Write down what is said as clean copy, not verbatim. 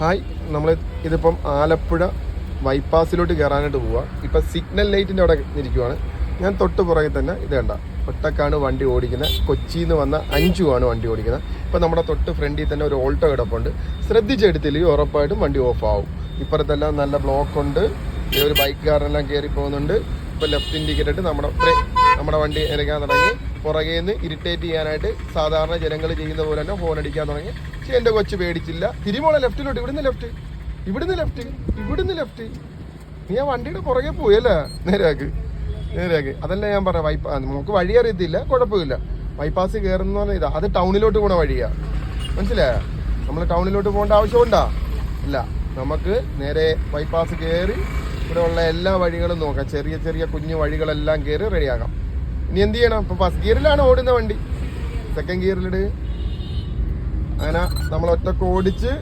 Hi, നമ്മൾ ഇതിപ്പം ആലപ്പുഴ ബൈപ്പാസിലോട്ട് കയറാനായിട്ട് പോവുക. ഇപ്പം സിഗ്നൽ ലൈറ്റിൻ്റെ അവിടെ ഇരിക്കുവാണ്. ഞാൻ തൊട്ട് പുറകെ തന്നെ ഇത് കണ്ട ഒറ്റക്കാണ് വണ്ടി ഓടിക്കുന്നത്. കൊച്ചിയിൽ നിന്ന് വന്ന അഞ്ചുമാണ് വണ്ടി ഓടിക്കുന്നത്. ഇപ്പം നമ്മുടെ തൊട്ട് ഫ്രണ്ടിൽ തന്നെ ഒരു ഓൾട്ടോ കിടപ്പുണ്ട്. ശ്രദ്ധിച്ചെടുത്തില്ലെങ്കിൽ ഉറപ്പായിട്ടും വണ്ടി ഓഫ് ആവും. ഇപ്പുറത്തെല്ലാം നല്ല ബ്ലോക്ക് ഉണ്ട്. ഒരു ബൈക്കുകാരെല്ലാം കയറി പോകുന്നുണ്ട്. ഇപ്പം ലെഫ്റ്റ് ഇൻഡിക്കേറ്റർ ഇട്ട് നമ്മുടെ വണ്ടി ഇറങ്ങാൻ തുടങ്ങി. പുറകെ നിന്ന് ഇറിറ്റേറ്റ് ചെയ്യാനായിട്ട് സാധാരണ ജനങ്ങൾ ചെയ്യുന്ന പോലെ തന്നെ ഹോൺ അടിക്കാൻ തുടങ്ങി. പക്ഷേ എൻ്റെ കൊച്ചു പേടിച്ചില്ല. തിരുമോളെ ലെഫ്റ്റിലോട്ട്, ഇവിടുന്ന് ലെഫ്റ്റ്. നീ ആ വണ്ടിയുടെ പുറകെ പോയല്ലേ, നേരെയാക്ക്. അതല്ല ഞാൻ പറഞ്ഞ നമുക്ക് വഴി അറിയത്തില്ല, കുഴപ്പമില്ല. ബൈപ്പാസ് കയറുന്ന പറഞ്ഞാൽ ഇതാ, അത് ടൗണിലോട്ട് പോണ വഴിയാണ്. മനസ്സിലായോ? നമ്മൾ ടൗണിലോട്ട് പോകേണ്ട ആവശ്യമുണ്ടോ? ഇല്ല. നമുക്ക് നേരെ ബൈപ്പാസ് കയറി ഇവിടെ ഉള്ള എല്ലാ വഴികളും നോക്കാം. ചെറിയ ചെറിയ കുഞ്ഞു വഴികളെല്ലാം കയറി റെഡിയാക്കാം. ഇനി എന്ത് ചെയ്യണം? ഇപ്പം ഫസ്റ്റ് ഗിയറിലാണ് ഓടുന്ന വണ്ടി, സെക്കൻഡ് ഗിയറിലിട്. അങ്ങനെ നമ്മൾ ഒറ്റക്ക് ഓടിച്ച്